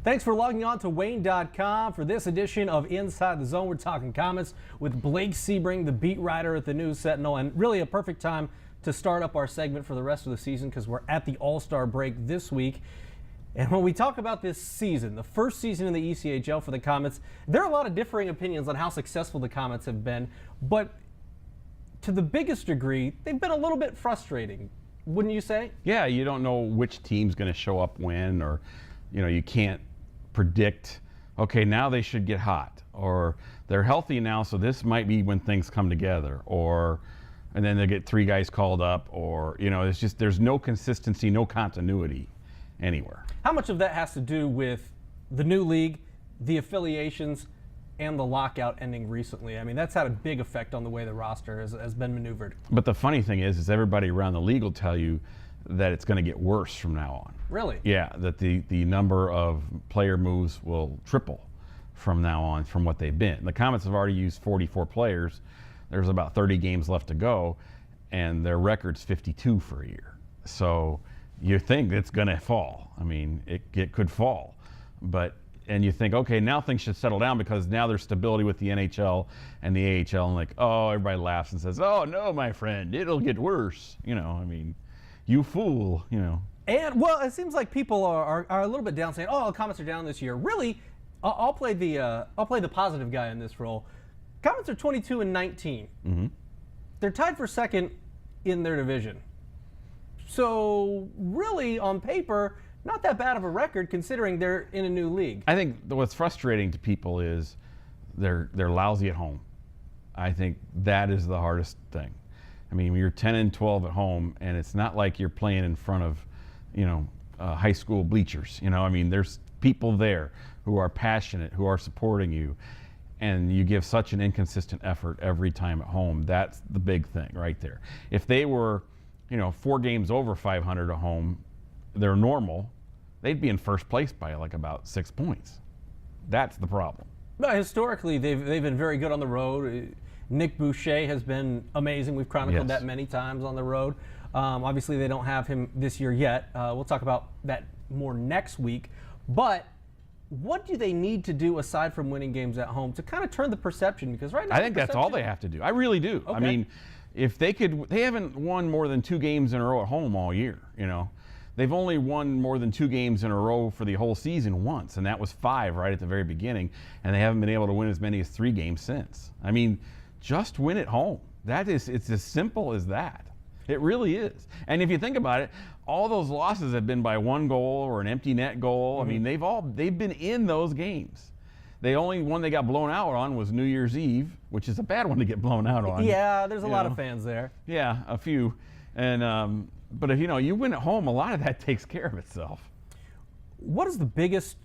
Thanks for logging on to Wayne.com for this edition of Inside the Zone. We're talking Komets with Blake Sebring, the beat writer at the News Sentinel, and really a perfect time to start up our segment for the rest of the season because we're at the All-Star break this week. And when we talk about this season, the first season in the ECHL for the Komets, there are a lot of differing opinions on how successful the Komets have been, but to the biggest degree, they've been a little bit frustrating, wouldn't you say? Yeah, you don't know which team's going to show up when, or you can't predict, okay, now they should get hot, or they're healthy now, so this might be when things come together, and then they get three guys called up, or it's just there's no consistency, no continuity anywhere. How much of that has to do with the new league, the affiliations, and the lockout ending recently? I mean, that's had a big effect on the way the roster has been maneuvered. But the funny thing is everybody around the league will tell you that it's going to get worse from now on. Really? Yeah, that the number of player moves will triple from now on from what they've been. The Komets have already used 44 players. There's about 30 games left to go, and their record's 52 for a year. So you think it's going to fall. I mean, it could fall. And you think, okay, now things should settle down because now there's stability with the NHL and the AHL, and everybody laughs and says, oh, no, my friend, it'll get worse. You fool, And, well, it seems like people are a little bit down saying, oh, the Komets are down this year. Really, I'll play the positive guy in this role. Komets are 22-19. Mm-hmm. They're tied for second in their division. So, really, on paper, not that bad of a record considering they're in a new league. I think what's frustrating to people is they're lousy at home. I think that is the hardest thing. I mean, you're 10-12 at home, and it's not like you're playing in front of, high school bleachers. I mean, there's people there who are passionate, who are supporting you, and you give such an inconsistent effort every time at home. That's the big thing right there. If they were, 4 games over 500 at home, they're normal, they'd be in first place by about 6 points. That's the problem. But historically, they've been very good on the road. Nick Boucher has been amazing. We've chronicled that many times on the road. Obviously, they don't have him this year yet. We'll talk about that more next week. But what do they need to do aside from winning games at home to kind of turn the perception? Because right now, I think that's all they have to do. I really do. Okay. I mean, if they haven't won more than 2 games in a row at home all year. They've only won more than 2 games in a row for the whole season once, and that was 5 right at the very beginning, and they haven't been able to win as many as 3 games since. I mean, just win at home. It's as simple as that. It really is. And if you think about it, all those losses have been by 1 goal or an empty net goal. Mm-hmm. I mean, they've been in those games. The only one they got blown out on was New Year's Eve, which is a bad one to get blown out on. Yeah, there's a lot of fans there. Yeah, a few. And but if you win at home, a lot of that takes care of itself. What is the biggest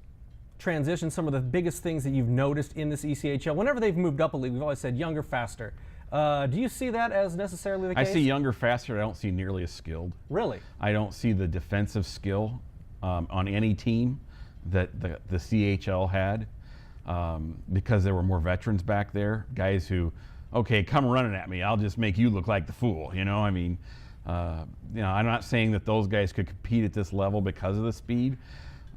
transition, some of the biggest things that you've noticed in this ECHL? Whenever they've moved up a league, we've always said younger, faster. Do you see that as necessarily the case? I see younger, faster. I don't see nearly as skilled. Really? I don't see the defensive skill on any team that the CHL had because there were more veterans back there, guys who, okay, come running at me. I'll just make you look like the fool. I mean, I'm not saying that those guys could compete at this level because of the speed,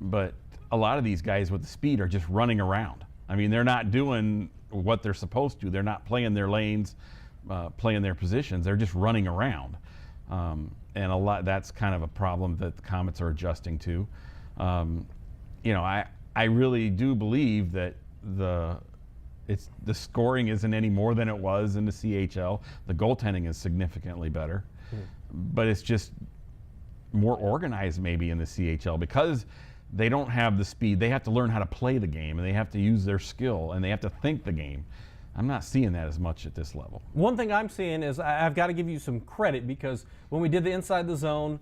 but a lot of these guys with the speed are just running around. I mean, they're not doing what they're supposed to. They're not playing their lanes, playing their positions. They're just running around. And that's kind of a problem that the Komets are adjusting to. I really do believe that the scoring isn't any more than it was in the CHL. The goaltending is significantly better. But it's just more organized maybe in the CHL because they don't have the speed. They have to learn how to play the game, and they have to use their skill, and they have to think the game. I'm not seeing that as much at this level. One thing I'm seeing is I've got to give you some credit because when we did the Inside the Zone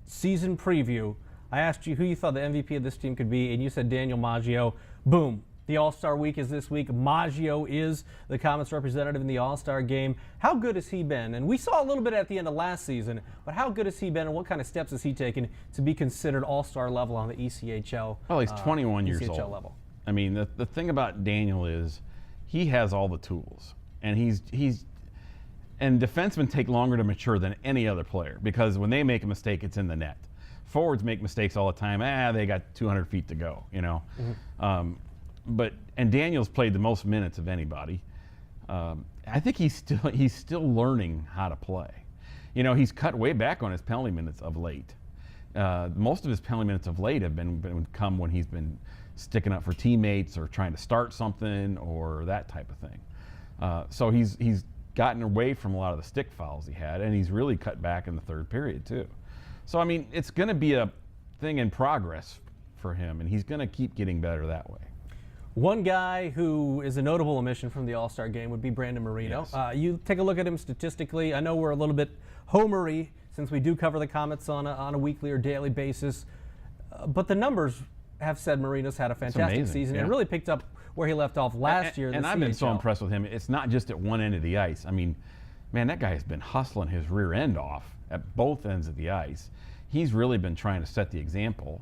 season preview, I asked you who you thought the MVP of this team could be, and you said Daniel Maggio. Boom. The All-Star week is this week. Maggio is the Komets representative in the All-Star game. How good has he been? And we saw a little bit at the end of last season, but how good has he been and what kind of steps has he taken to be considered All-Star level on the ECHL? Well, he's 21 years old. Level. I mean, the thing about Daniel is he has all the tools, and and defensemen take longer to mature than any other player because when they make a mistake, it's in the net. forwards make mistakes all the time. They got 200 feet to go, you know. And Daniel's played the most minutes of anybody. I think he's still learning how to play. You know, he's cut way back on his penalty minutes of late. Most of his penalty minutes of late have been come when he's been sticking up for teammates or trying to start something or that type of thing. So he's gotten away from a lot of the stick fouls he had, and he's really cut back in the third period too. So I mean, it's going to be a thing in progress for him, and he's going to keep getting better that way. One guy who is a notable omission from the All-Star game would be Brandon Marino. Yes. You take a look at him statistically. I know we're a little bit homery since we do cover the Komets on a weekly or daily basis, but the numbers have said Marino's had a fantastic season and really picked up where he left off last year. And I've been so impressed with him. It's not just at one end of the ice. I mean, man, that guy has been hustling his rear end off at both ends of the ice. He's really been trying to set the example.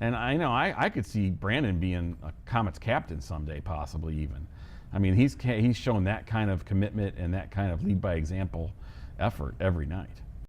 And I know I could see Brandon being a Komets captain someday, possibly even. I mean, he's shown that kind of commitment and that kind of lead by example effort every night.